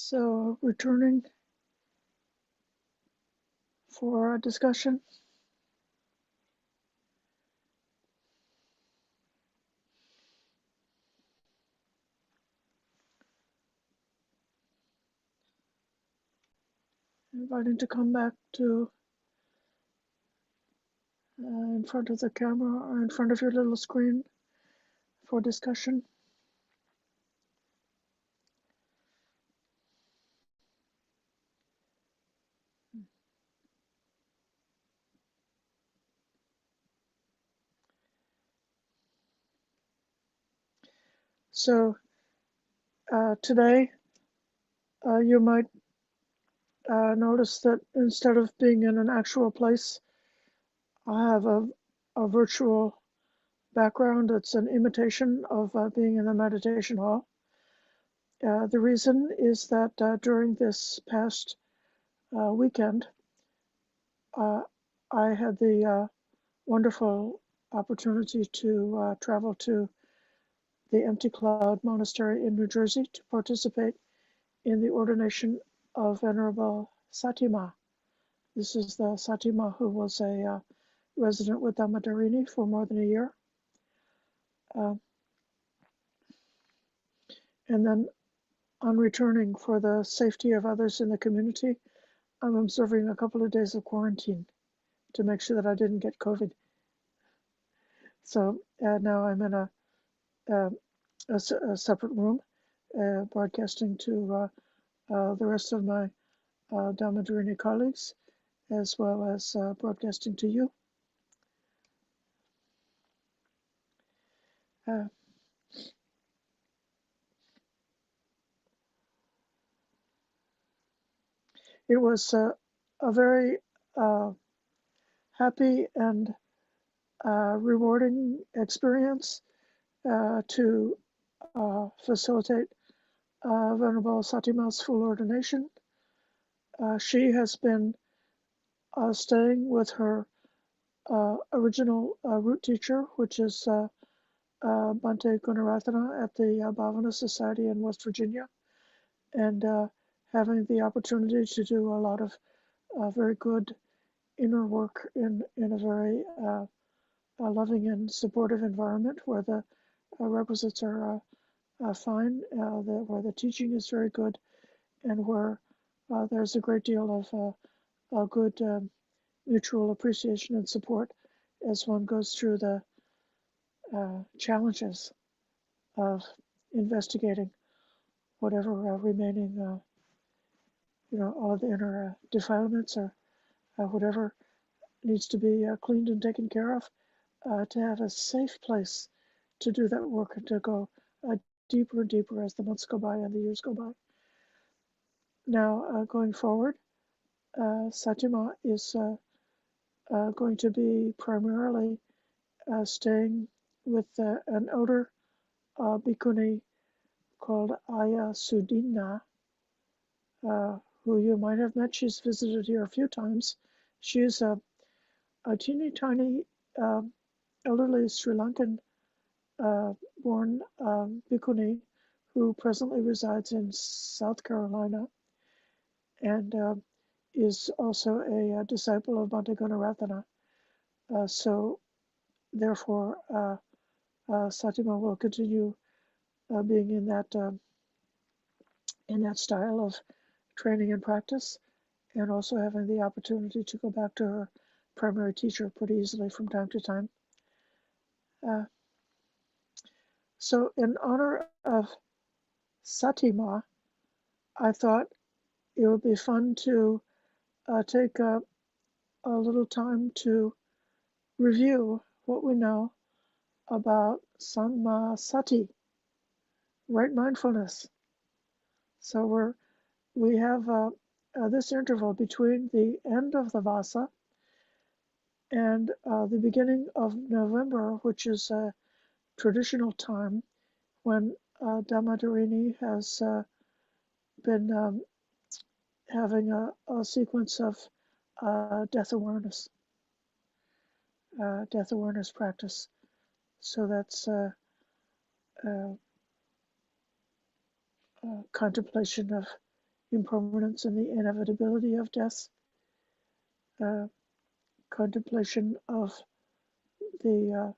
So returning for a discussion. Inviting to come back to in front of the camera or in front of your little screen for discussion. So today you might notice that instead of being in an actual place, I have a virtual background. It's an imitation of being in the meditation hall. The reason is that during this past weekend, I had the wonderful opportunity to travel to the Empty Cloud Monastery in New Jersey to participate in the ordination of Venerable Satima. This is the Satima who was a resident with Dhamma for more than a year. And then on returning for the safety of others in the community, I'm observing a couple of days of quarantine to make sure that I didn't get COVID. So now I'm in a separate room, broadcasting to the rest of my Dhamma colleagues, as well as broadcasting to you. It was a very happy and rewarding experience to facilitate Venerable Satima's full ordination. She has been staying with her original root teacher, which is Bhante Gunaratana at the Bhavana Society in West Virginia, and having the opportunity to do a lot of very good inner work in a very loving and supportive environment where the requisites are fine, where the teaching is very good, and where there's a great deal of good mutual appreciation and support as one goes through the challenges of investigating whatever remaining, all of the inner defilements or whatever needs to be cleaned and taken care of, to have a safe place to do that work and to go deeper and deeper as the months go by and the years go by. Now, going forward, Satima is going to be primarily staying with an elder bhikkhuni called Ayya Sobhana, who you might have met. She's visited here a few times. She's a teeny tiny elderly Sri Lankan born bhikkhuni who presently resides in South Carolina and is also a disciple of Bhante Gunaratana. So therefore, Satima will continue being in that style of training and practice, and also having the opportunity to go back to her primary teacher pretty easily from time to time. So in honor of Satima, I thought it would be fun to take a little time to review what we know about sammā sati, right mindfulness. So we have this interval between the end of the Vasa and the beginning of November, which is a traditional time when Dhamma has been having a sequence of death awareness practice. So that's contemplation of impermanence and the inevitability of death, contemplation of the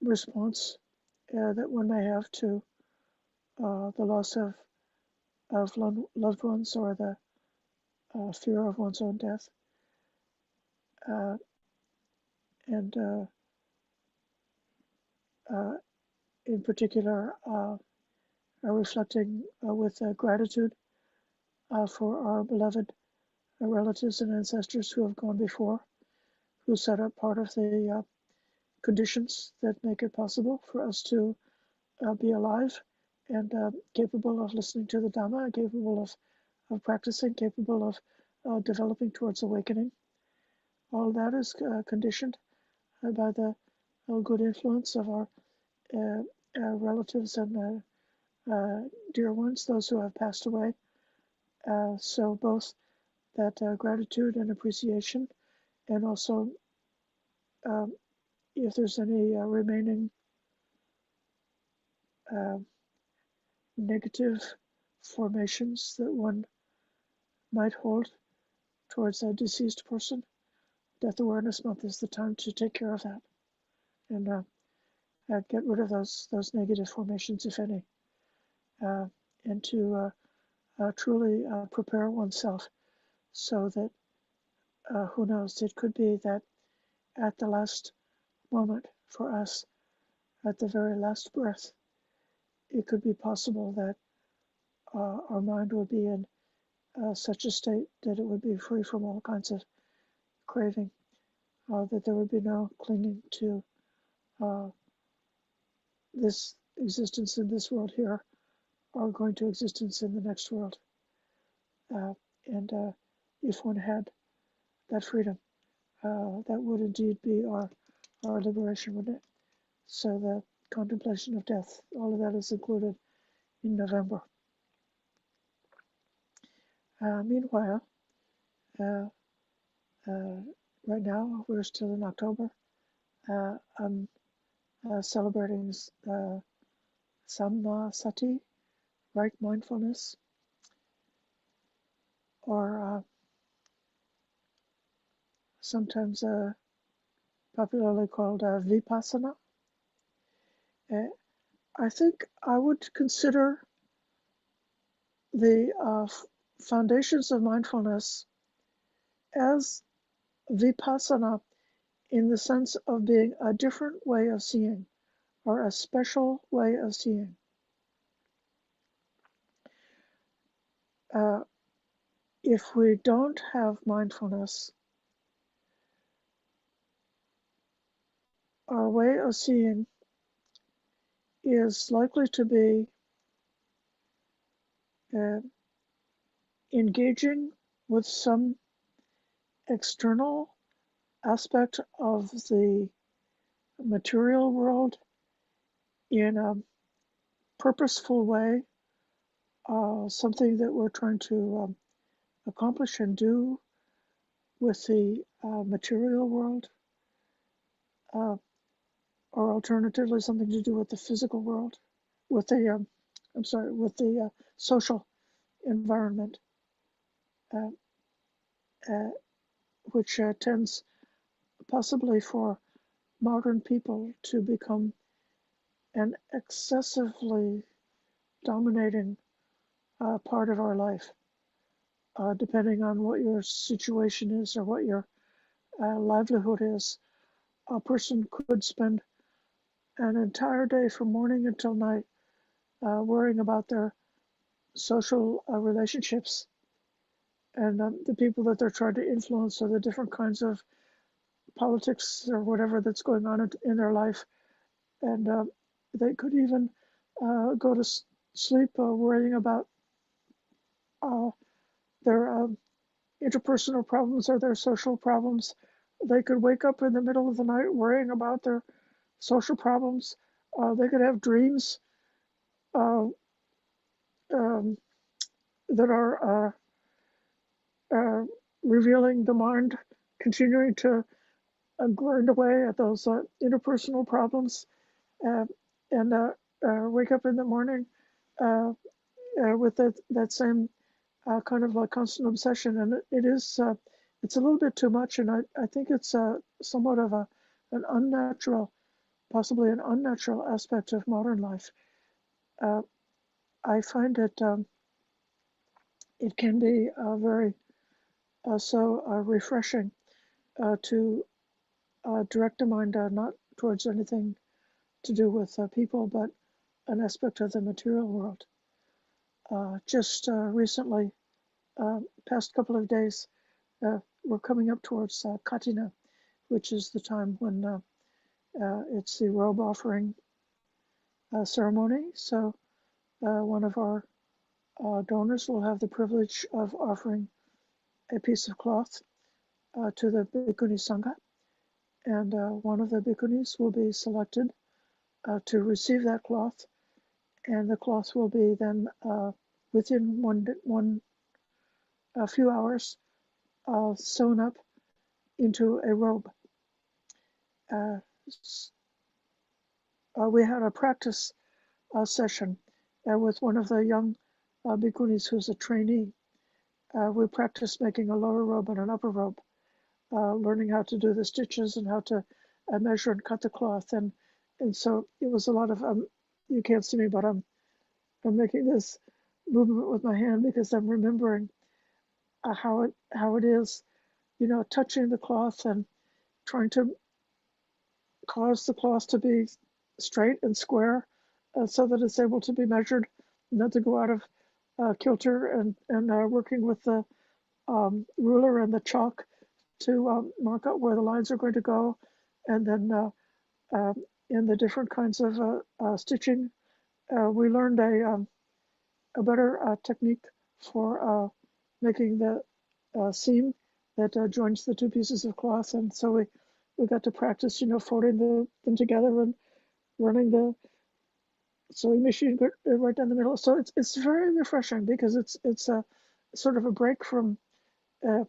response that one may have to the loss of loved ones or the fear of one's own death, and in particular reflecting with gratitude for our beloved relatives and ancestors who have gone before, who set up part of the conditions that make it possible for us to be alive and capable of listening to the Dhamma, capable of practicing, capable of developing towards awakening. All that is conditioned by the good influence of our relatives and dear ones, those who have passed away. So both that gratitude and appreciation, and also if there's any remaining negative formations that one might hold towards a deceased person, Death Awareness Month is the time to take care of that and get rid of those negative formations, if any, and to truly prepare oneself so that who knows, it could be that at the last moment for us, at the very last breath, it could be possible that our mind would be in such a state that it would be free from all kinds of craving, that there would be no clinging to this existence in this world here or going to existence in the next world. And if one had that freedom, that would indeed be our liberation, wouldn't it? So the contemplation of death, all of that is included in November. Meanwhile, right now we're still in October. I'm celebrating sammā, sati, right mindfulness, or sometimes popularly called vipassana. I think I would consider the foundations of mindfulness as vipassana in the sense of being a different way of seeing or a special way of seeing. If we don't have mindfulness, our way of seeing is likely to be engaging with some external aspect of the material world in a purposeful way, something that we're trying to accomplish and do with the material world, or alternatively something to do with the physical world, with the with the social environment, which tends possibly for modern people to become an excessively dominating part of our life, depending on what your situation is or what your livelihood is. A person could spend an entire day from morning until night worrying about their social relationships and the people that they're trying to influence, or the different kinds of politics or whatever that's going on in their life. And they could even go to sleep worrying about their interpersonal problems or their social problems. They could wake up in the middle of the night worrying about their social problems. They could have dreams that are revealing the mind continuing to grind away at those interpersonal problems, and wake up in the morning with that same kind of like constant obsession, and it is it's a little bit too much, and I think it's somewhat of an unnatural, possibly an unnatural aspect of modern life. Uh, I find it can be very so refreshing to direct the mind not towards anything to do with people, but an aspect of the material world. Just recently, past couple of days, we're coming up towards Katina, which is the time when it's the robe offering ceremony. So one of our donors will have the privilege of offering a piece of cloth to the Bhikkhuni Sangha, and one of the bhikkhunis will be selected to receive that cloth, and the cloth will be then within a few hours sewn up into a robe. Uh, we had a practice session with one of the young bhikkhunis who's a trainee. We practiced making a lower robe and an upper robe, learning how to do the stitches and how to measure and cut the cloth. And so it was a lot of, you can't see me, but I'm making this movement with my hand because I'm remembering how it is, touching the cloth and trying to cause the cloth to be straight and square so that it's able to be measured, not to go out of kilter, and working with the ruler and the chalk to mark out where the lines are going to go, and then in the different kinds of stitching, we learned a better technique for making the seam that joins the two pieces of cloth, and so we got to practice, folding them together and running the sewing machine right down the middle. So it's very refreshing because it's a sort of a break from uh,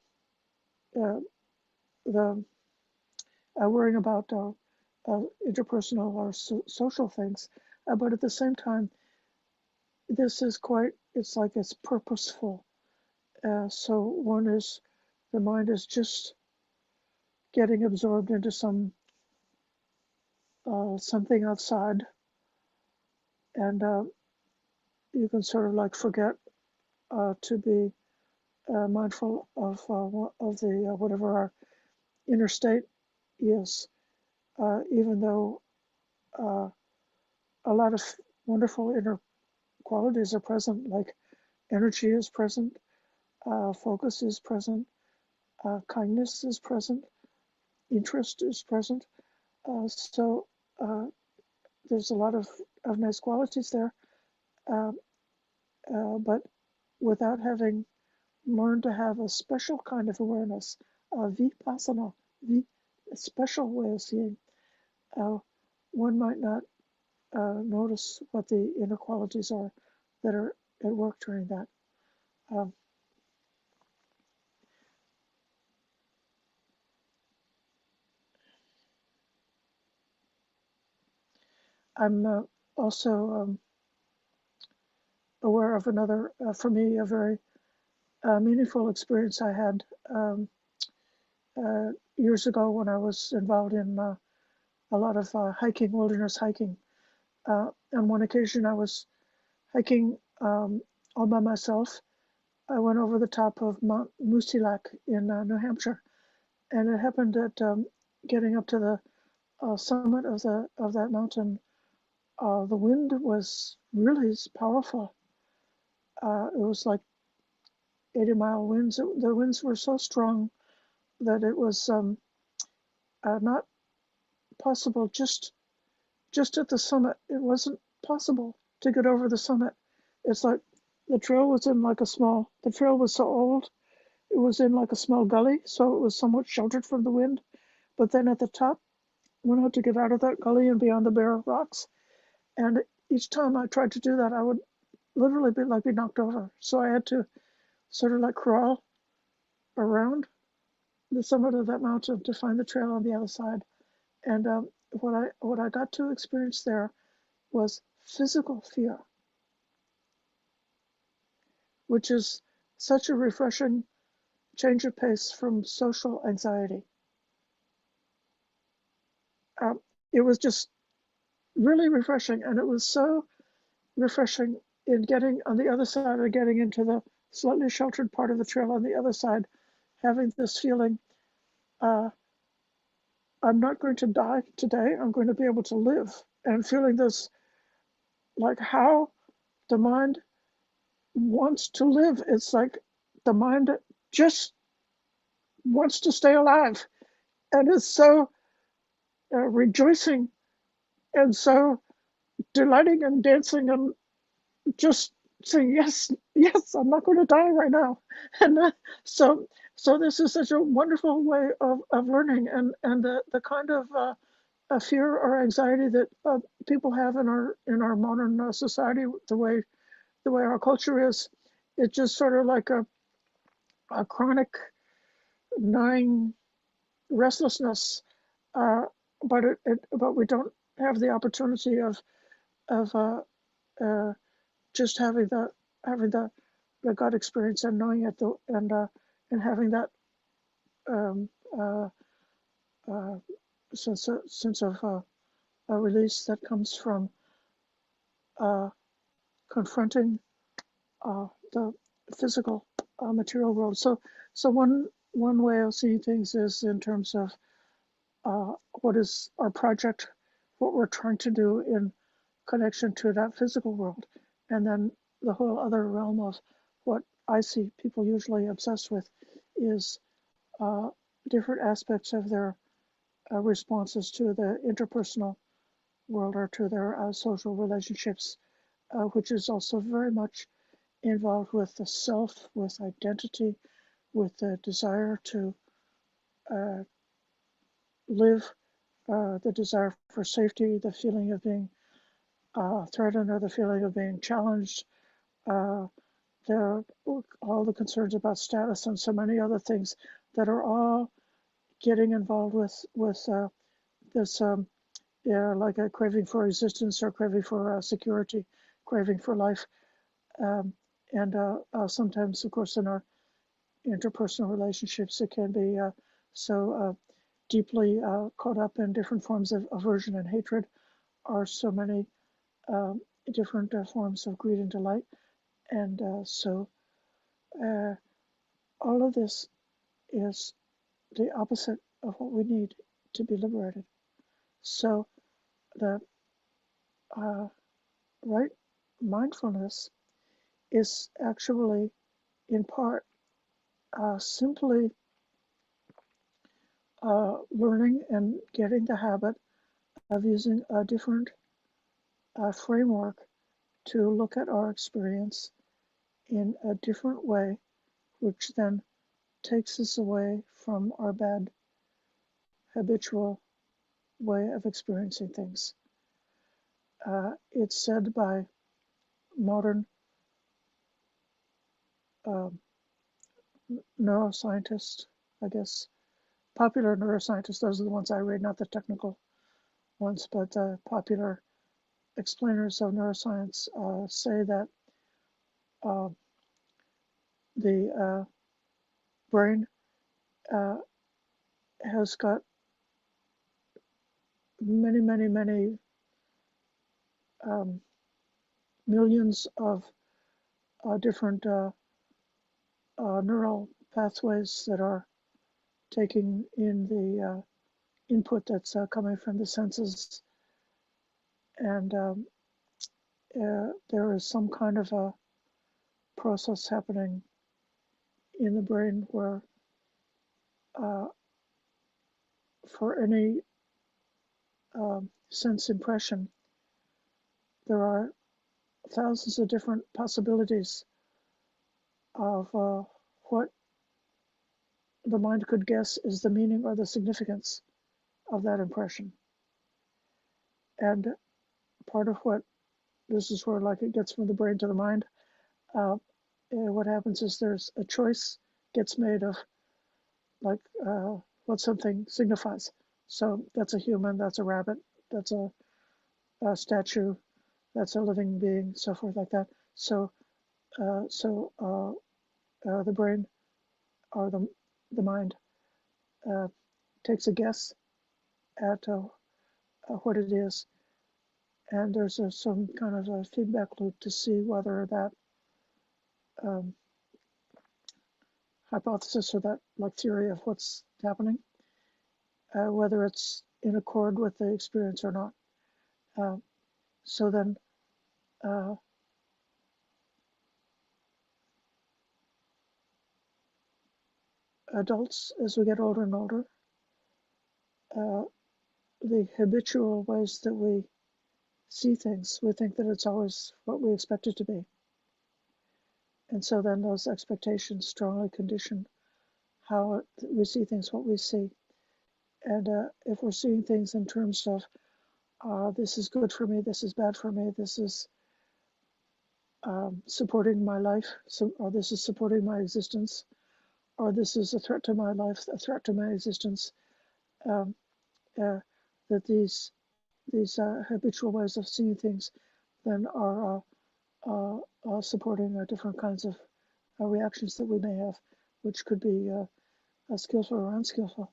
uh, the worrying about interpersonal or social things, but at the same time, this is it's like it's purposeful. So the mind is just getting absorbed into something outside, and you can sort of like forget to be mindful of the whatever our inner state is, even though a lot of wonderful inner qualities are present, like energy is present, focus is present, kindness is present, interest is present. So there's a lot of nice qualities there, uh, but without having learned to have a special kind of awareness, vipassana, a special way of seeing, uh, one might not notice what the inner qualities are that are at work during that. Um, I'm also aware of another, for me, a very meaningful experience I had years ago when I was involved in a lot of hiking, wilderness hiking. On one occasion, I was hiking all by myself. I went over the top of Mount Musilak in New Hampshire, and it happened that getting up to the summit of that mountain, the wind was really powerful. It was like 80-mile winds. The winds were so strong that it was not possible just at the summit. It wasn't possible to get over the summit. It's like the trail was the trail was so old, it was in like a small gully, so it was somewhat sheltered from the wind. But then at the top, one had to get out of that gully and beyond the bare rocks. And each time I tried to do that, I would literally be knocked over. So I had to sort of like crawl around the summit of that mountain to find the trail on the other side. And what I got to experience there was physical fear, which is such a refreshing change of pace from social anxiety. It was just really refreshing, and it was so refreshing in getting on the other side of getting into the slightly sheltered part of the trail on the other side, having this feeling, uh, I'm not going to die today, I'm going to be able to live, and feeling this, like how the mind wants to live. It's like the mind just wants to stay alive, and is so rejoicing and so delighting and dancing and just saying, yes, yes, I'm not going to die right now. And so so this is such a wonderful way of learning, and the kind of fear or anxiety that people have in our modern society, the way our culture is. It's just sort of like a chronic gnawing restlessness, uh, but we don't have the opportunity of uh, just having the God experience and knowing it, and having that um, uh, uh, sense of a release that comes from uh, confronting the physical material world. So one way of seeing things is in terms of what is our project, what we're trying to do in connection to that physical world, and then the whole other realm of what I see people usually obsessed with is uh, different aspects of their responses to the interpersonal world or to their social relationships, which is also very much involved with the self, with identity, with the desire to uh, live, the desire for safety, the feeling of being threatened or the feeling of being challenged, uh, all the concerns about status and so many other things that are all getting involved with this, yeah, like a craving for existence or craving for security, craving for life, um, and sometimes, of course, in our interpersonal relationships, it can be so deeply caught up in different forms of aversion and hatred, or so many um, different forms of greed and delight, and so uh, all of this is the opposite of what we need to be liberated. So the right mindfulness is actually in part simply learning and getting the habit of using a different framework to look at our experience in a different way, which then takes us away from our bad habitual way of experiencing things. It's said by modern um, neuroscientists, I guess, popular neuroscientists, those are the ones I read, not the technical ones, but popular explainers of neuroscience say that uh, the brain uh, has got many, many, many um, millions of different neural pathways that are taking in the input that's coming from the senses. And there is some kind of a process happening in the brain where uh, for any sense impression, there are thousands of different possibilities of what the mind could guess is the meaning or the significance of that impression. And part of what this is where like it gets from the brain to the mind. What happens is there's a choice gets made of like what something signifies. So that's a human, that's a rabbit, that's a statue, that's a living being, so forth like that. So the brain or the mind takes a guess at what it is, and there's some kind of a feedback loop to see whether that um, hypothesis or that like theory of what's happening, whether it's in accord with the experience or not. So then adults, as we get older and older, the habitual ways that we see things, we think that it's always what we expect it to be. And so then those expectations strongly condition how we see things, what we see. And if we're seeing things in terms of this is good for me, this is bad for me, this is supporting my life, or this is supporting my existence, or this is a threat to my life, a threat to my existence, um, that these habitual ways of seeing things then are supporting different kinds of reactions that we may have, which could be skillful or unskillful.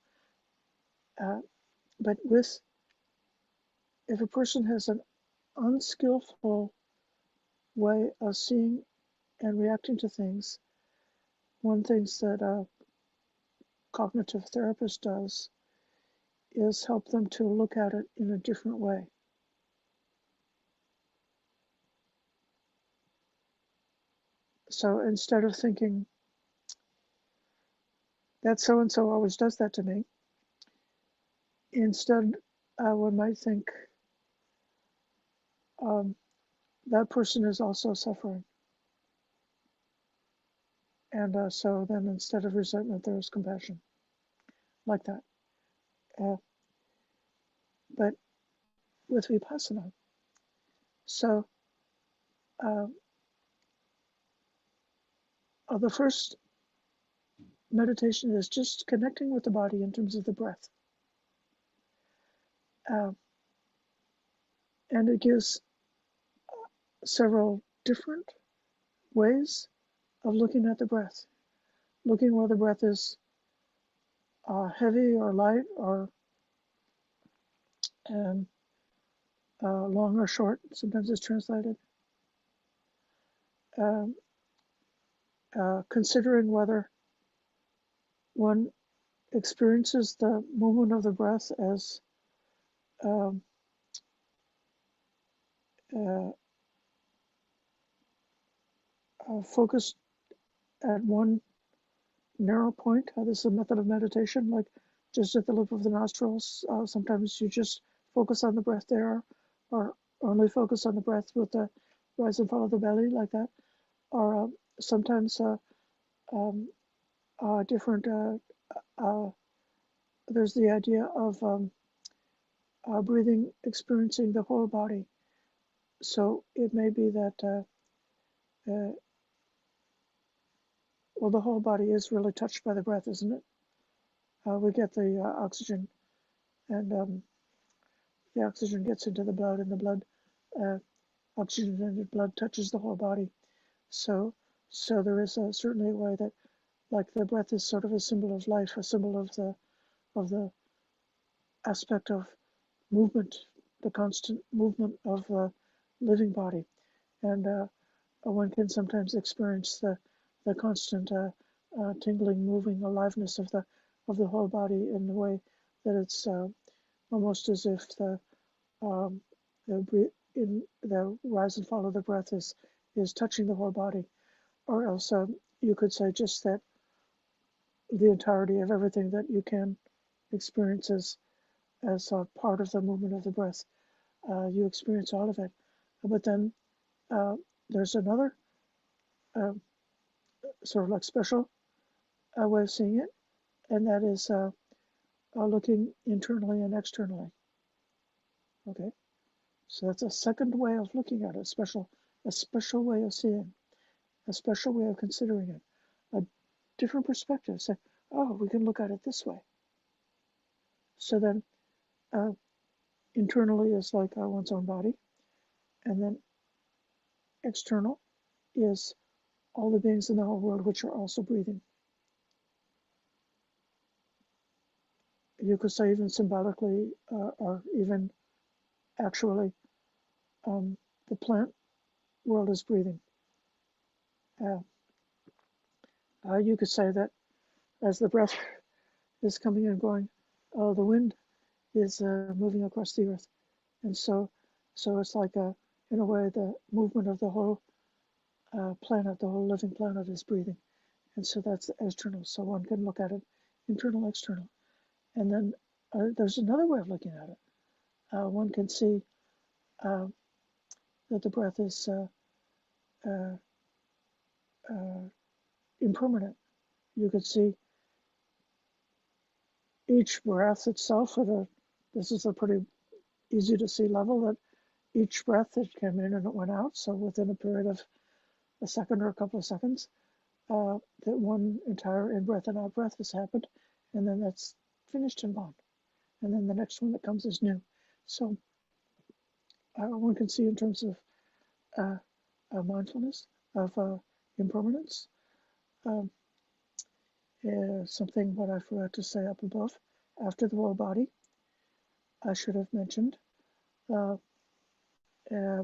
But if a person has an unskillful way of seeing and reacting to things, one thing that a cognitive therapist does is help them to look at it in a different way. So instead of thinking that so-and-so always does that to me, instead one might think that person is also suffering. And so then instead of resentment, there is compassion, like that. But with Vipassana, so the first meditation is just connecting with the body in terms of the breath. And it gives several different ways of looking at the breath, looking where the breath is heavy or light or long or short. Sometimes it's translated. Considering whether one experiences the movement of the breath as focused at one narrow point. This is a method of meditation, like just at the lip of the nostrils. Sometimes you just focus on the breath there, or only focus on the breath with the rise and fall of the belly, like that. Or sometimes different, there's the idea of breathing, experiencing the whole body. So it may be that, well, the whole body is really touched by the breath, isn't it? We get the oxygen, and the oxygen gets into the blood, and the blood, oxygenated blood touches the whole body. So there is certainly a way that, like the breath is sort of a symbol of life, a symbol of the aspect of movement, the constant movement of the living body, and one can sometimes experience the constant tingling, moving aliveness of the whole body in the way that it's almost as if the rise and fall of the breath is touching the whole body, or else you could say just that the entirety of everything that you can experience as a part of the movement of the breath, you experience all of it. But then there's another sort of like special way of seeing it, and that is looking internally and externally. Okay, so that's a second way of looking at it, a special way of seeing, a special way of considering it, a different perspective. Say, oh, we can look at it this way. So then internally is like one's own body, and then external is all the beings in the whole world which are also breathing. You could say even symbolically or even actually, the plant world is breathing. You could say that as the breath is coming and going, the wind is moving across the earth. And so it's like in a way, the movement of the whole planet, the whole living planet is breathing. And so that's external. So one can look at it internal, external. And then there's another way of looking at it. One can see that the breath is impermanent. You could see each breath itself this is a pretty easy to see level, that each breath that came in and it went out. So within a period of a second or a couple of seconds, that one entire in-breath and out-breath has happened, and then that's finished and gone. And then the next one that comes is new. So one can see in terms of mindfulness, of impermanence, something what I forgot to say up above. After the whole body, I should have mentioned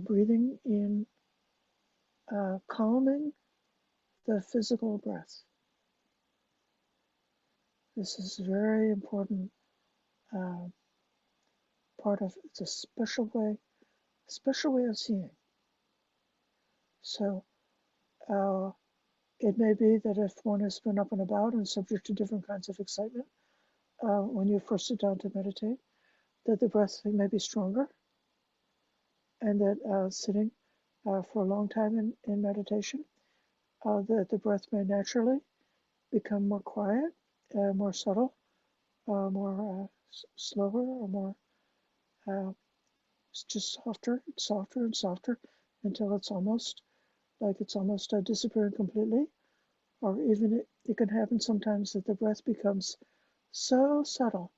breathing in, calming the physical breath. This is a very important part of, it's a special way of seeing. So it may be that if one has been up and about and subject to different kinds of excitement, when you first sit down to meditate, that the breath may be stronger, and that sitting for a long time in meditation, that the breath may naturally become more quiet, more subtle, more slower, or more just softer and softer until it's almost disappearing completely. Or even it can happen sometimes that the breath becomes so subtle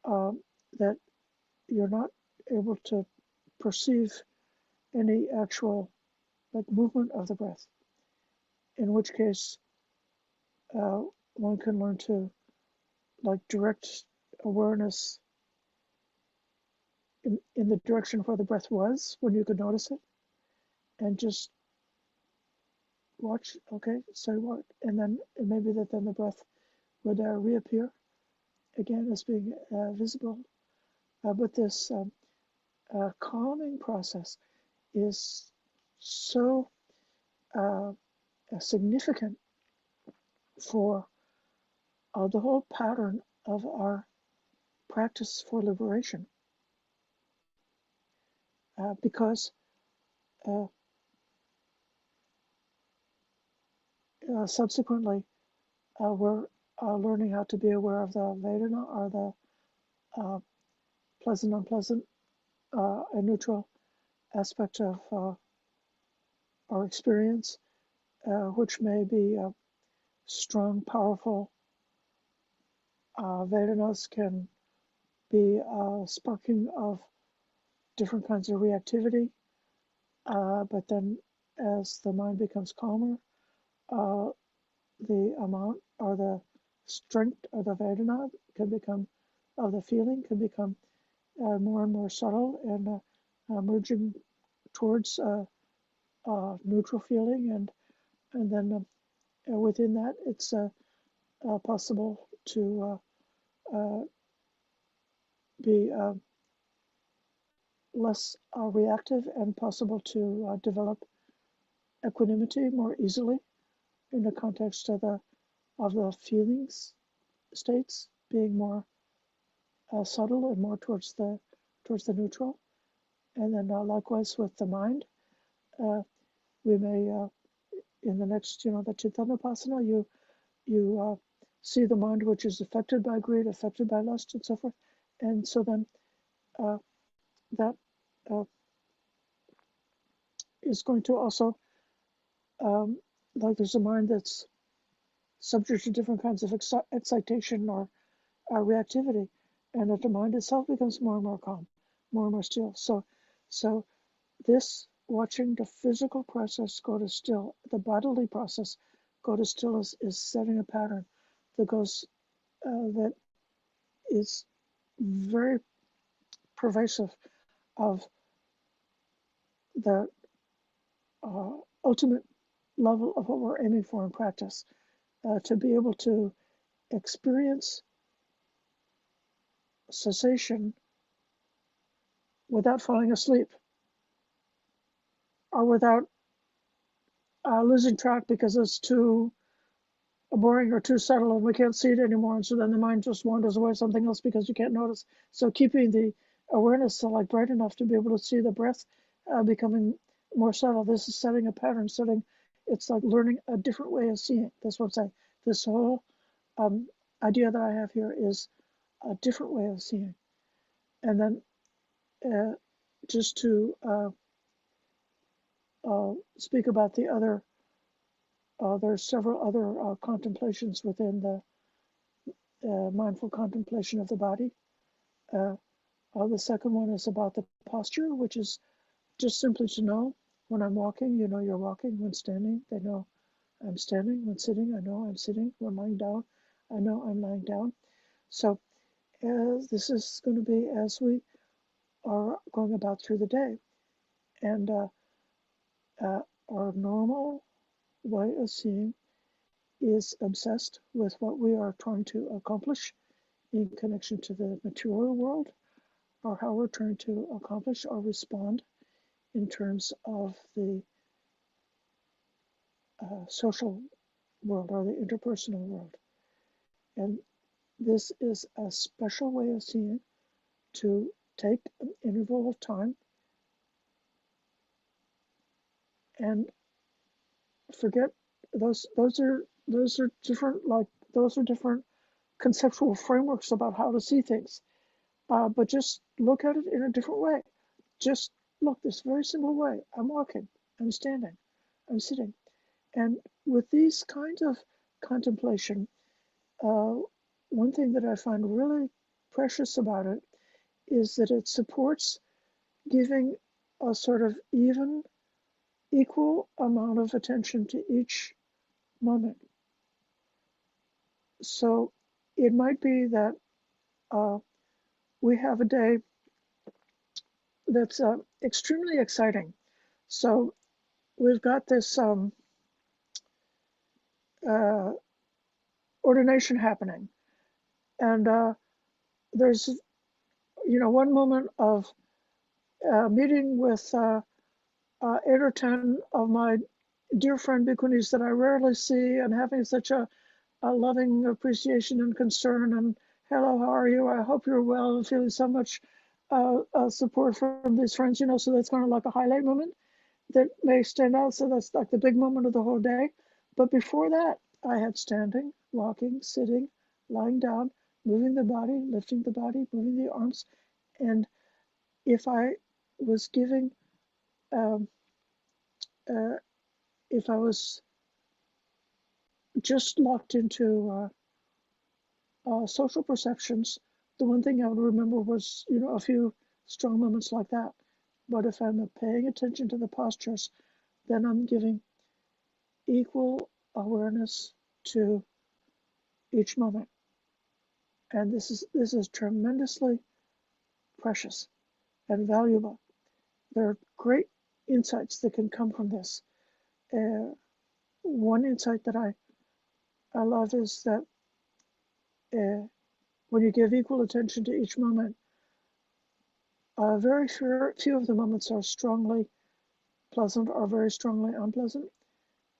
that you're not able to perceive any actual movement of the breath. In which case, one can learn to direct awareness in the direction where the breath was when you could notice it, and just watch. Okay, so what? And then it may be that then the breath would reappear again as being visible. But this calming process is so significant for the whole pattern of our practice for liberation, because subsequently we're learning how to be aware of the Vedana, or the pleasant, unpleasant, and neutral aspect of our experience, which may be strong, powerful. Vedanas can be sparking of different kinds of reactivity, but then as the mind becomes calmer, the amount or the strength of the Vedana can become, of the feeling can become more and more subtle, and merging towards neutral feeling, and then within that it's possible to be less reactive, and possible to develop equanimity more easily in the context of the feelings states being more subtle and more towards the neutral. And then likewise with the mind, we may in the next, the Chittanupassana, you see the mind which is affected by greed, affected by lust, and so forth. And so then that is going to also, there's a mind that's subject to different kinds of excitation or reactivity, and that the mind itself becomes more and more calm, more and more still. So this watching the physical process go to still, the bodily process go to still is setting a pattern that goes, that is very pervasive of the ultimate level of what we're aiming for in practice, to be able to experience cessation without falling asleep or without losing track because it's too boring or too subtle and we can't see it anymore. And so then the mind just wanders away something else because you can't notice. So keeping the awareness like bright enough to be able to see the breath becoming more subtle. This is setting a pattern, it's like learning a different way of seeing. That's what I'm saying. This whole idea that I have here is a different way of seeing. And then just to speak about the other, there's several other contemplations within the mindful contemplation of the body. The second one is about the posture, which is just simply to know when I'm walking, you know you're walking. When standing, they know I'm standing. When sitting, I know I'm sitting. When lying down, I know I'm lying down. So this is going to be as we are going about through the day. And our normal way of seeing is obsessed with what we are trying to accomplish in connection to the material world, or how we're trying to accomplish or respond in terms of the social world or the interpersonal world. And this is a special way of seeing, to take an interval of time and forget those are different, like those are different conceptual frameworks about how to see things. But just look at it in a different way. Just look this very simple way. I'm walking, I'm standing, I'm sitting. And with these kinds of contemplation, one thing that I find really precious about it is that it supports giving a sort of equal amount of attention to each moment. So it might be that we have a day that's extremely exciting. So we've got this ordination happening, and there's one moment of meeting with 8 or 10 of my dear friend bhikkhunis that I rarely see, and having such a loving appreciation and concern, and hello, how are you? I hope you're well, and feeling so much support from these friends, so that's kind of like a highlight moment that may stand out. So that's like the big moment of the whole day. But before that, I had standing, walking, sitting, lying down, moving the body, lifting the body, moving the arms. And if I was giving, um, if I was just locked into social perceptions, the one thing I would remember was, a few strong moments like that. But if I'm paying attention to the postures, then I'm giving equal awareness to each moment. And this is tremendously precious and valuable. There are great insights that can come from this. One insight that I love is that when you give equal attention to each moment, very few of the moments are strongly pleasant or very strongly unpleasant,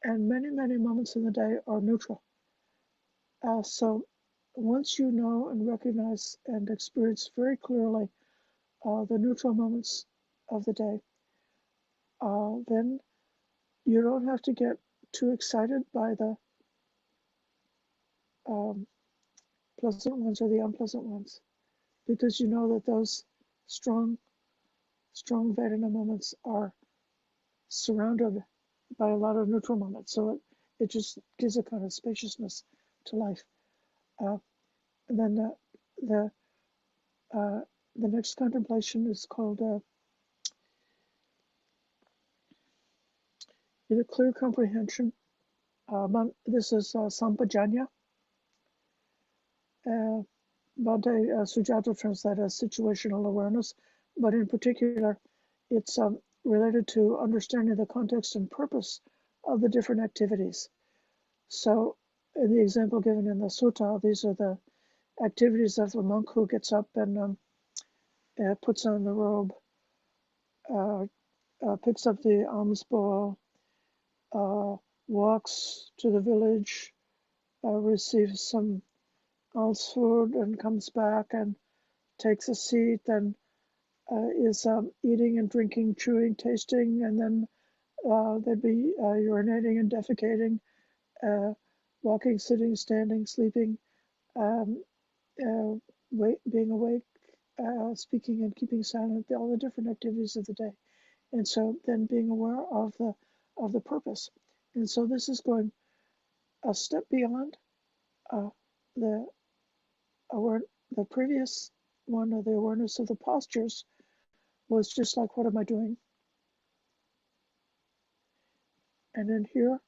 and many, many moments in the day are neutral. So once you know and recognize and experience very clearly the neutral moments of the day, then you don't have to get too excited by the pleasant ones or the unpleasant ones, because you know that those strong Vedana moments are surrounded by a lot of neutral moments. So it just gives a kind of spaciousness to life. And then the next contemplation is called in a clear comprehension. This is sampajanya. Bhante Sujata translated as situational awareness, but in particular, it's related to understanding the context and purpose of the different activities. So, in the example given in the sutta, these are the activities of the monk who gets up and puts on the robe, picks up the alms bowl, walks to the village, receives some alms food, and comes back and takes a seat and is eating and drinking, chewing, tasting, and then there'd be urinating and defecating, walking, sitting, standing, sleeping, um, being awake, speaking and keeping silent, all the different activities of the day. And so then being aware of the purpose. And so this is going a step beyond the the previous one, of the awareness of the postures, was just like, what am I doing? And then here,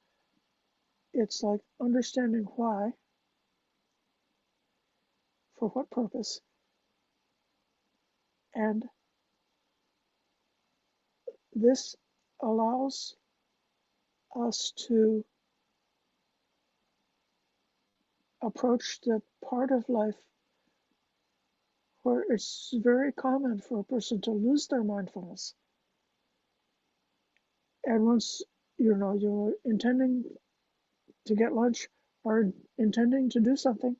it's like understanding why, for what purpose, and this allows us to approach the part of life where it's very common for a person to lose their mindfulness. And once you're intending to get lunch or intending to do something,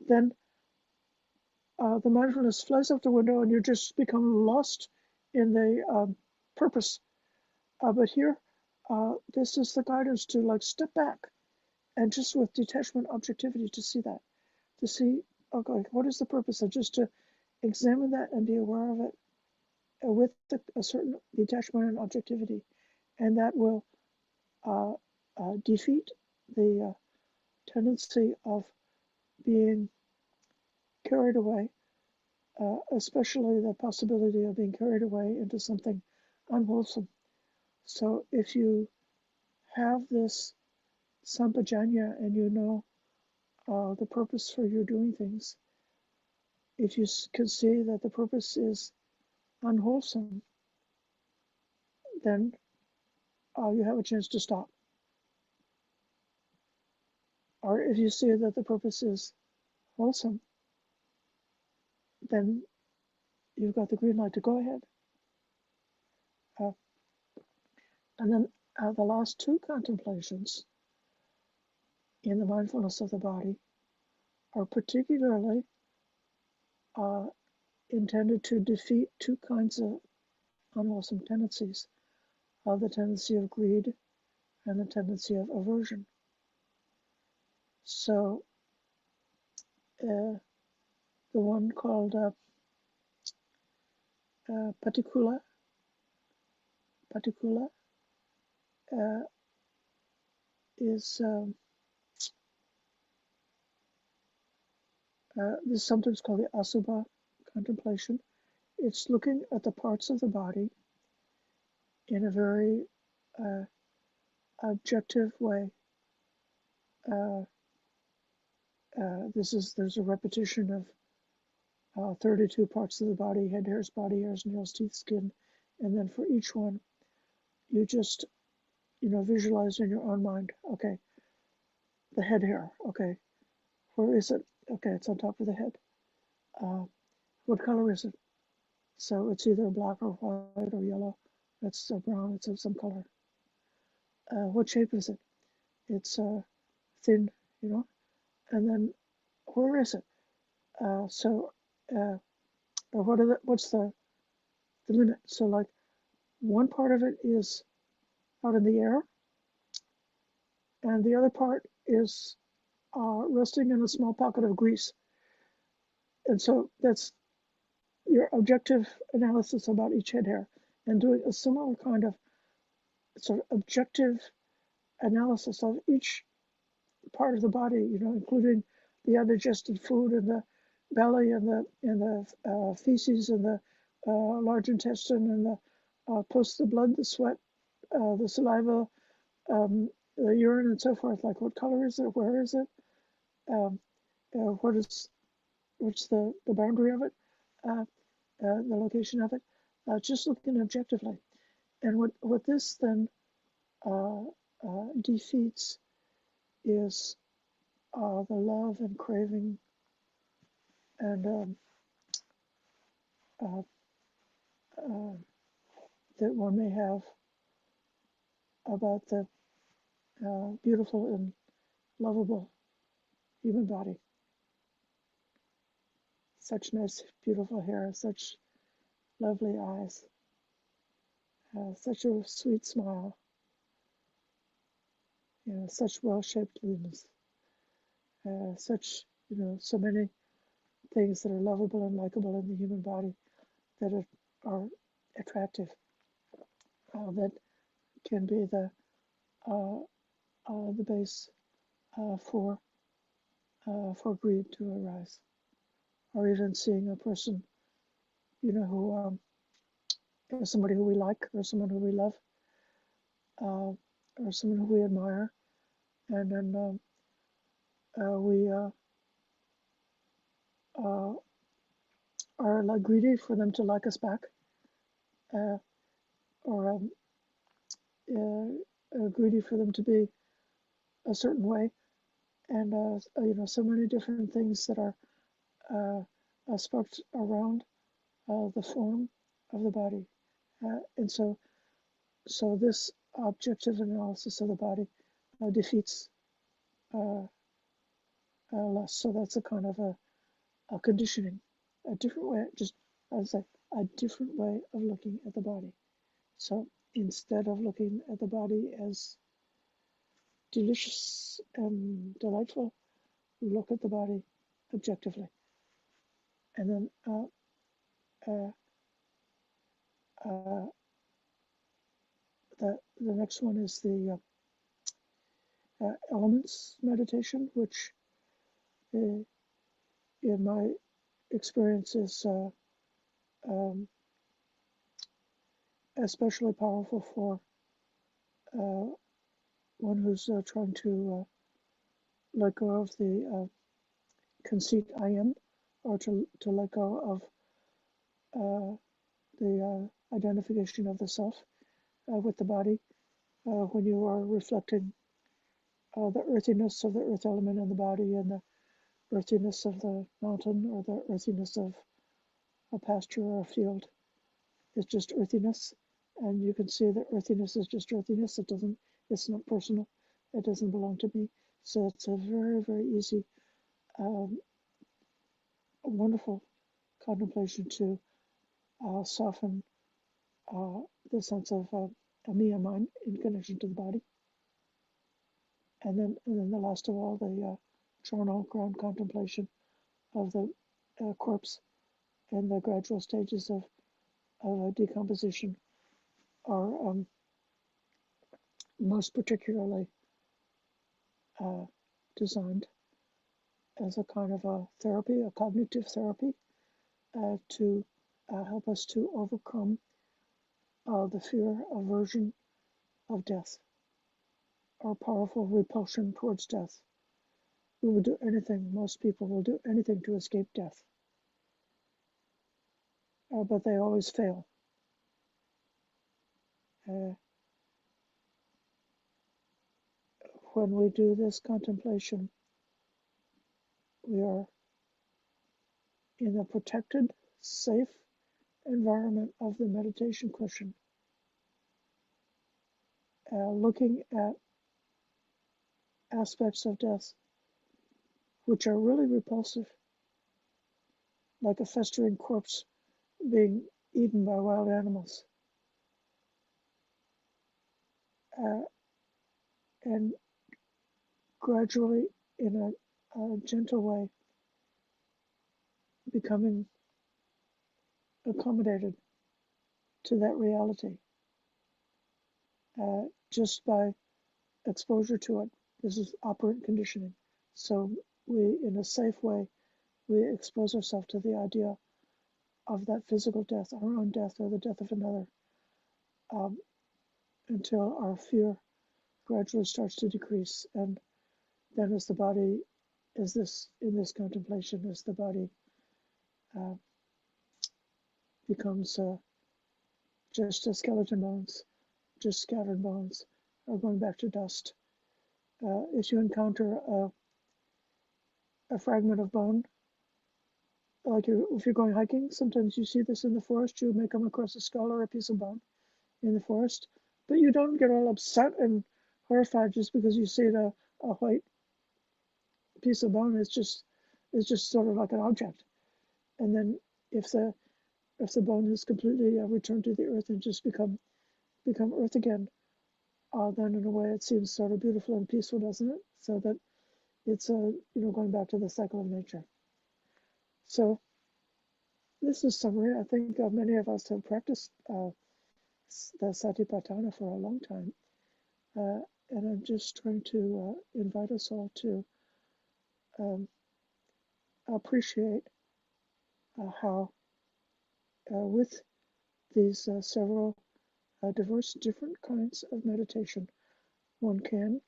then the mindfulness flies out the window and you just become lost in the purpose. But here, this is the guidance to like step back and just with detachment, objectivity, to see that, to see, okay, what is the purpose, and just to examine that and be aware of it with a certain detachment and objectivity, and that will defeat the tendency of being carried away, especially the possibility of being carried away into something unwholesome. So if you have this sampajanya and you know the purpose for your doing things, if you can see that the purpose is unwholesome, then you have a chance to stop. Or if you see that the purpose is wholesome, then you've got the green light to go ahead. And then the last two contemplations in the mindfulness of the body are particularly intended to defeat two kinds of unwholesome tendencies, the tendency of greed and the tendency of aversion. So the one called patikula is this is sometimes called the asubha contemplation. It's looking at the parts of the body in a very objective way. There's a repetition of 32 parts of the body: head, hairs, body hairs, nails, teeth, skin, and then for each one, you just visualize in your own mind. Okay, the head hair. Okay, where is it? Okay, it's on top of the head. What color is it? So it's either black or white or yellow. It's brown. It's of some color. What shape is it? It's thin, And then where is it? Or what's the limit? So like one part of it is out in the air, and the other part is resting in a small pocket of grease. And so that's your objective analysis about each head hair, and doing a similar kind of sort of objective analysis of each part of the body, including the undigested food and the belly and the feces and the large intestine and the the blood, the sweat, the saliva, the urine and so forth, like what color is it, where is it, um, what's the boundary of it, the location of it, just looking objectively. And what this then defeats is the love and craving and uh, uh, that one may have about the beautiful and lovable human body. Such nice, beautiful hair, such lovely eyes, such a sweet smile, such well-shaped limbs, such, so many things that are lovable and likable in the human body that are attractive, that can be uh, the base for greed to arise, or even seeing a person, who somebody who we like, or someone who we love, or someone who we admire, and then we uh, are like greedy for them to like us back, uh, or greedy for them to be a certain way, and so many different things that are sparked around the form of the body, and so this objective analysis of the body defeats uh, lust. So that's a kind of a conditioning, a different way, just as a different way of looking at the body. So instead of looking at the body as delicious and delightful, look at the body objectively. And then uh, uh, the next one is the elements meditation, which in my experience is um, especially powerful for one who's trying to let go of the conceit I am, or to let go of the identification of the self with the body. When you are reflecting the earthiness of the earth element in the body, and the earthiness of the mountain, or the earthiness of a pasture or a field, it's just earthiness. And you can see that earthiness is just earthiness. It's not personal. It doesn't belong to me. So it's a very, very easy, um, wonderful contemplation to soften the sense of a me and mine in connection to the body. And then the last of all, the charnel ground contemplation of the corpse and the gradual stages of decomposition are most particularly uh, designed as a kind of a therapy, a cognitive therapy, to help us to overcome the fear, aversion of death, or powerful repulsion towards death. We will do anything, most people will do anything to escape death, but they always fail. Uh, when we do this contemplation, we are in a protected, safe environment of the meditation cushion, looking at aspects of death which are really repulsive, like a festering corpse being eaten by wild animals, uh, and gradually, in a gentle way, becoming accommodated to that reality just by exposure to it. This is operant conditioning. So we, in a safe way, we expose ourselves to the idea of that physical death, our own death or the death of another, um, until our fear gradually starts to decrease. And then as the body, in this contemplation, as the body uh, becomes just a skeleton bones, just scattered bones, or going back to dust. If you encounter a fragment of bone, like if you're going hiking, sometimes you see this in the forest, you may come across a skull or a piece of bone in the forest, but you don't get all upset and horrified just because you see a white piece of bone. It's just sort of like an object. And then if the bone is completely returned to the earth and just become earth again, then in a way it seems sort of beautiful and peaceful, doesn't it? So that it's going back to the cycle of nature. So this is summary. I think many of us have practiced the Satipatthana for a long time, and I'm just trying to invite us all to um, appreciate how with these several diverse different kinds of meditation, one can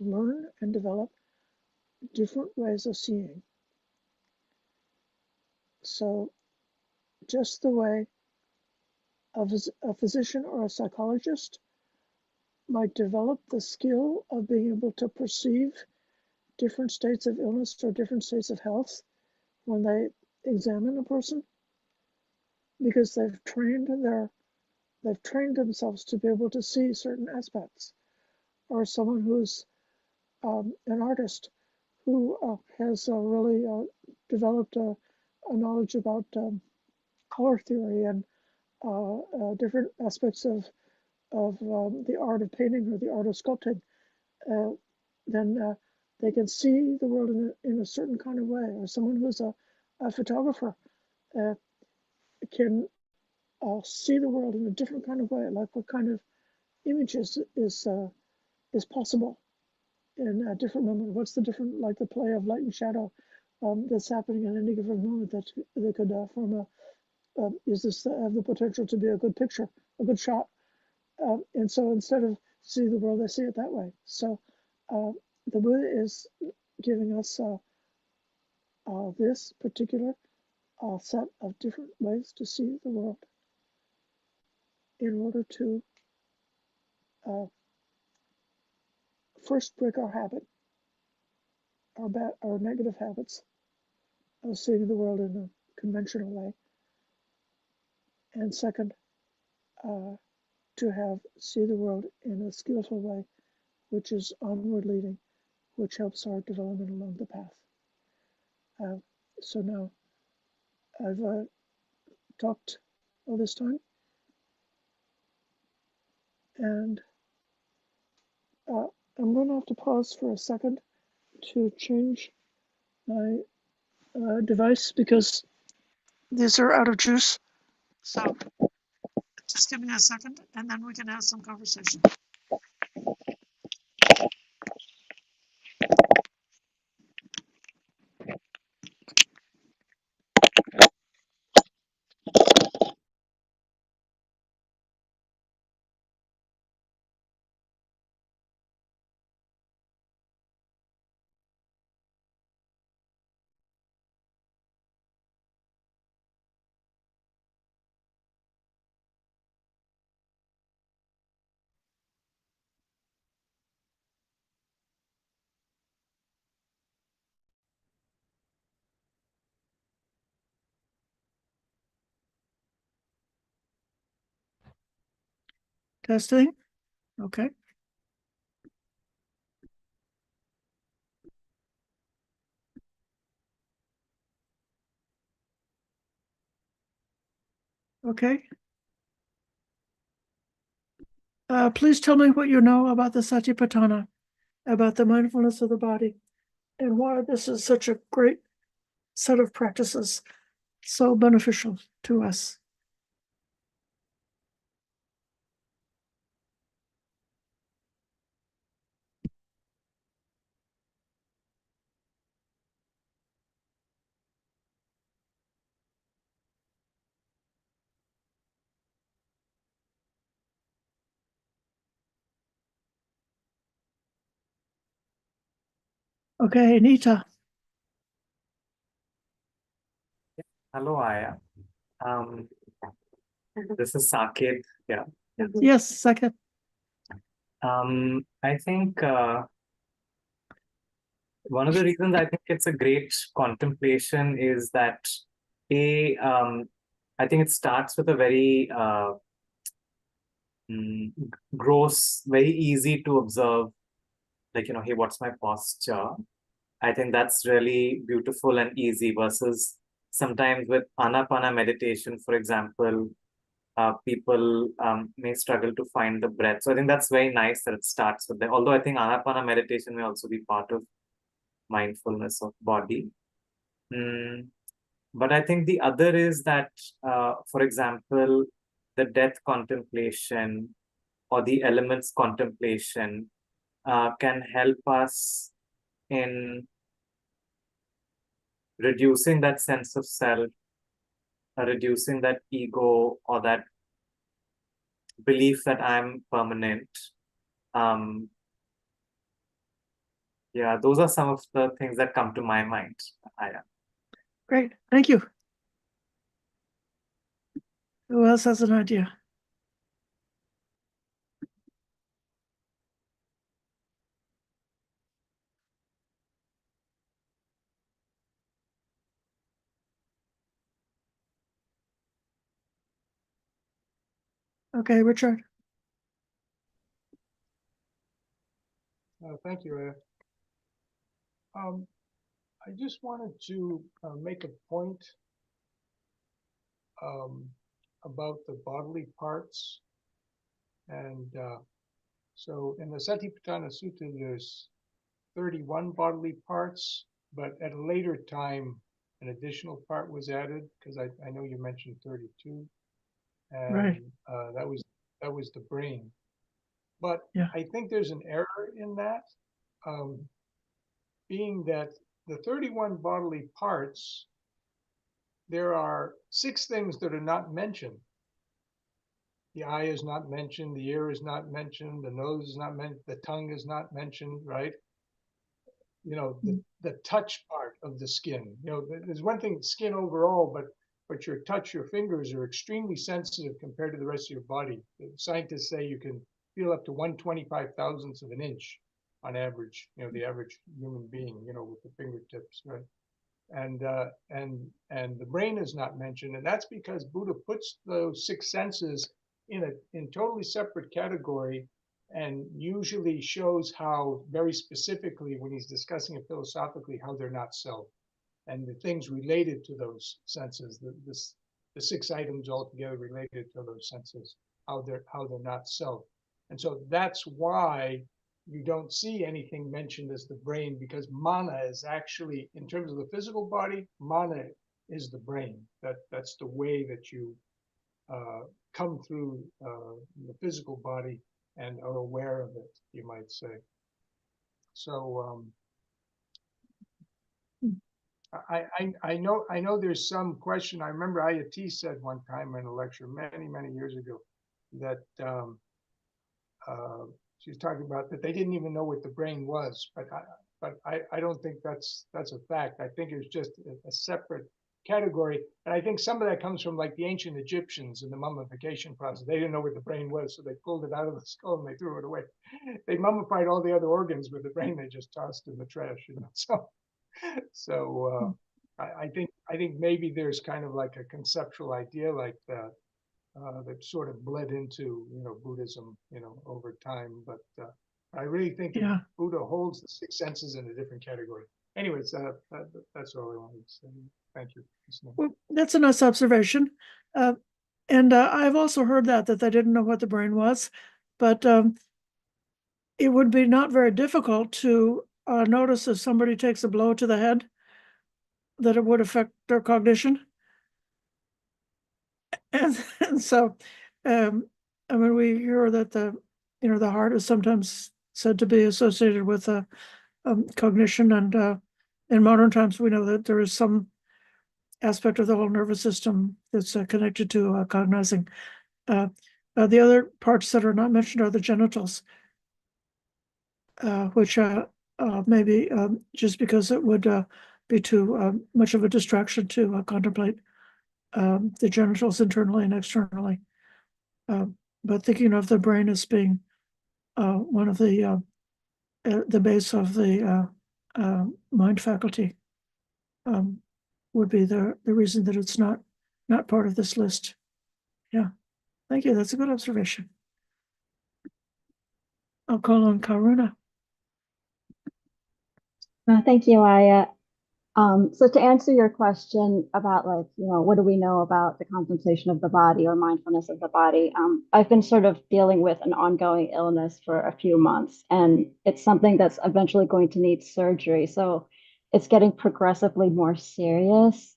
learn and develop different ways of seeing. So just the way a physician or a psychologist might develop the skill of being able to perceive different states of illness or different states of health when they examine a person, because they've trained themselves to be able to see certain aspects, or someone who's an artist who has really developed a knowledge about color theory and different aspects of the art of painting or the art of sculpting, uh, then they can see the world in a certain kind of way. Or someone who's a photographer uh, can see the world in a different kind of way, like what kind of images is possible in a different moment. What's the different, like the play of light and shadow that's happening at any given moment that they could form a, is this have the potential to be a good picture, a good shot? And so instead of see the world, they see it that way. So the Buddha is giving us this particular set of different ways to see the world in order to uh, first break our habit, our negative habits of seeing the world in a conventional way, and second, uh, to have see the world in a skillful way, which is onward leading, which helps our development along the path. Uh, so now I've talked all this time, and I'm going to have to pause for a second to change my device because these are out of juice. So just give me a second and then we can have some conversation. Testing. Okay. Okay. Please tell me what you know about the Satipatthana, about the mindfulness of the body, and why this is such a great set of practices, so beneficial to us. Okay, Nita. Hello, Ayya. This is Saket. Yeah. Yes, Saket. I think one of the reasons I think it's a great contemplation is that I think it starts with a very gross, very easy to observe, like, hey, what's my posture? I think that's really beautiful and easy versus sometimes with anapana meditation, for example, people may struggle to find the breath. So I think that's very nice that it starts with that. Although I think anapana meditation may also be part of mindfulness of body. But I think the other is that, for example, the death contemplation or the elements contemplation can help us in reducing that sense of self, reducing that ego or that belief that I'm permanent. Yeah, those are some of the things that come to my mind. Great, thank you. Who else has an idea? Okay, Richard. Thank you, Ayya. I just wanted to make a point about the bodily parts. And so in the Satipatthana Sutta, there's 31 bodily parts, but at a later time, an additional part was added because I know you mentioned 32, and Right. That was the brain. But Yeah. I think there's an error in that, being that the 31 bodily parts, there are 6 things that are not mentioned. The eye is not mentioned, the ear is not mentioned, the nose is not mentioned, the tongue is not mentioned, right? The touch part of the skin. There's one thing, skin overall, but your touch, your fingers are extremely sensitive compared to the rest of your body. Scientists say you can feel up to 1/25 thousandths of an inch on average, the average human being, with the fingertips, right? And the brain is not mentioned, and that's because Buddha puts those 6 senses in totally separate category, and usually shows how, very specifically when he's discussing it philosophically, how they're not self, and the things related to those senses, the 6 items altogether related to those senses, how they're not self. And so that's why you don't see anything mentioned as the brain, because mana is actually, in terms of the physical body, mana is the brain. That's the way that you come through the physical body and are aware of it, you might say. So I know there's some question. I remember Ayya T said one time in a lecture many years ago that she was talking about that they didn't even know what the brain was, but I don't think that's a fact. I think it's just a separate category, and I think some of that comes from like the ancient Egyptians in the mummification process. They didn't know what the brain was, so they pulled it out of the skull and they threw it away. They mummified all the other organs, but the brain they just tossed in the trash. So I think maybe there's kind of like a conceptual idea like that that sort of bled into Buddhism over time, but I really think that Buddha holds the 6 senses in a different category. Anyways, that's all I wanted to say. Thank you. Well, that's a nice observation. And I've also heard that they didn't know what the brain was, but it would be not very difficult to notice if somebody takes a blow to the head, that it would affect their cognition. And so, I mean, we hear that the heart is sometimes said to be associated with cognition, and in modern times we know that there is some aspect of the whole nervous system that's connected to cognizing. The other parts that are not mentioned are the genitals, which maybe just because it would be too much of a distraction to contemplate the genitals internally and externally. But thinking of the brain as being one of the base of the mind faculty would be the reason that it's not part of this list. Yeah, thank you. That's a good observation. I'll call on Karuna. Thank you, Ayya. So to answer your question about what do we know about the contemplation of the body or mindfulness of the body? I've been sort of dealing with an ongoing illness for a few months, and it's something that's eventually going to need surgery. So it's getting progressively more serious.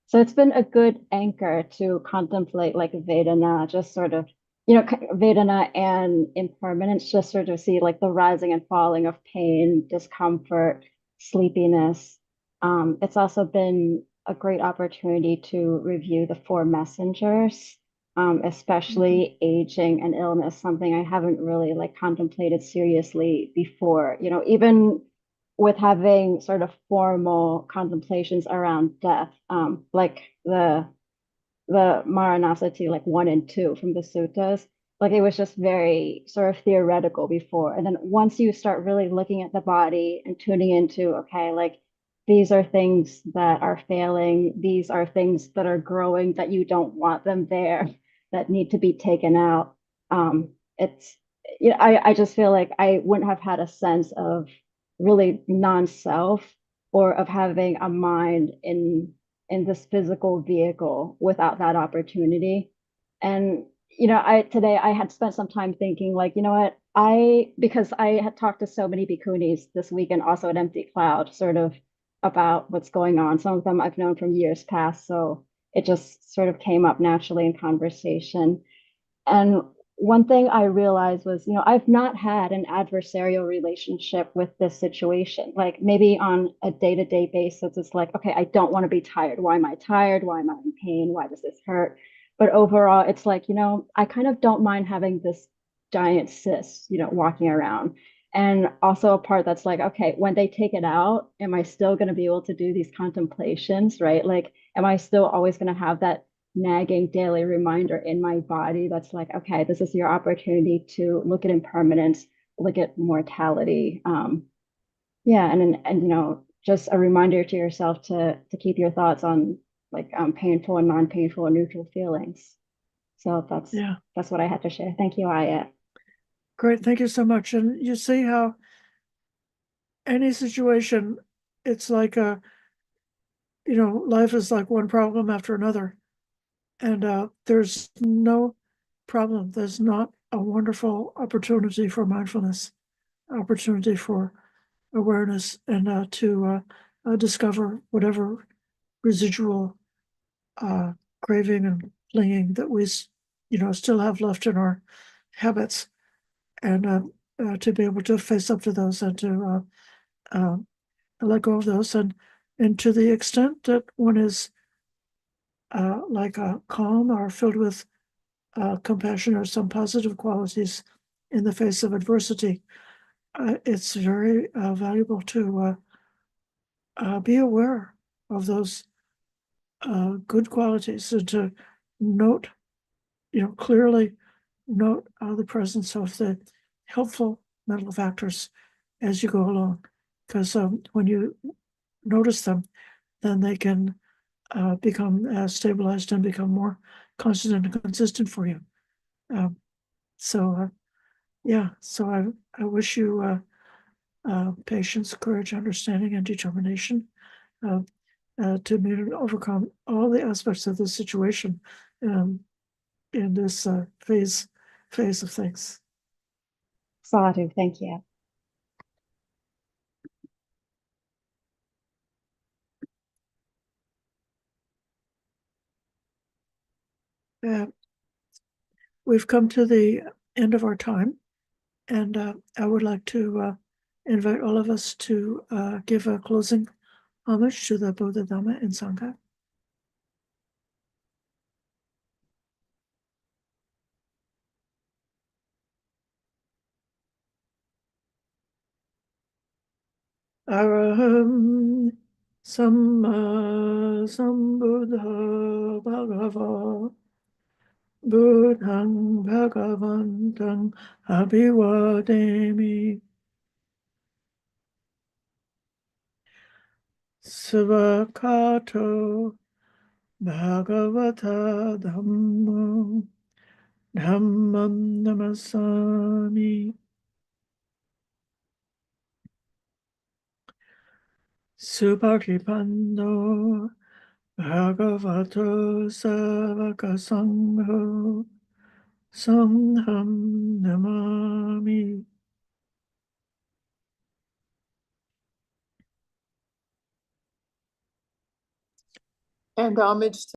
So it's been a good anchor to contemplate like Vedana, just sort of, Vedana and impermanence, just sort of see like the rising and falling of pain, discomfort, sleepiness. It's also been a great opportunity to review the four messengers, especially aging and illness, something I haven't really like contemplated seriously before. Even with having sort of formal contemplations around death, like the Maranasati, like 1 and 2 from the suttas, like it was just very sort of theoretical before. And then once you start really looking at the body and tuning into, okay, like these are things that are failing, these are things that are growing that you don't want them there, that need to be taken out. It's, I just feel like I wouldn't have had a sense of really non-self or of having a mind in this physical vehicle without that opportunity. And today I had spent some time thinking, like, you know what, because I had talked to so many bhikkhunis this week and also at Empty Cloud, sort of about what's going on. Some of them I've known from years past, so it just sort of came up naturally in conversation. And one thing I realized was, I've not had an adversarial relationship with this situation. Like maybe on a day-to-day basis, it's like, okay, I don't want to be tired. Why am I tired? Why am I in pain? Why does this hurt? But overall, it's like, I kind of don't mind having this giant cyst, walking around. And also a part that's like, okay, when they take it out, am I still going to be able to do these contemplations, right? Like, am I still always going to have that nagging daily reminder in my body that's like, okay, this is your opportunity to look at impermanence, look at mortality. Yeah, and just a reminder to yourself to keep your thoughts on like painful and non-painful and neutral feelings. So that's what I had to share. Thank you, Ayya. Great, thank you so much. And you see how any situation, it's like life is like one problem after another. And there's no problem. There's not a wonderful opportunity for mindfulness, opportunity for awareness, and to discover whatever residual craving and clinging that we, still have left in our habits, and to be able to face up to those and to let go of those, and to the extent that one is like calm or filled with compassion or some positive qualities in the face of adversity, it's very valuable to be aware of those good qualities and to note, clearly note the presence of the helpful mental factors as you go along. Because when you notice them, then they can become stabilized and become more constant and consistent for you. So I wish you patience, courage, understanding, and determination to meet and overcome all the aspects of the situation in this phase of things. Sadhu, thank you. We've come to the end of our time, and I would like to invite all of us to give a closing homage to the Buddha, Dhamma, and Sangha. Araham Sammā Sambuddha Bhagava Buddhang Bhagavantang Abhivademi Svakato Bhagavata Dhammam Dhammam Namasami Subhakipando Bhagavato Savaka Sangho Samham Namami. And homage to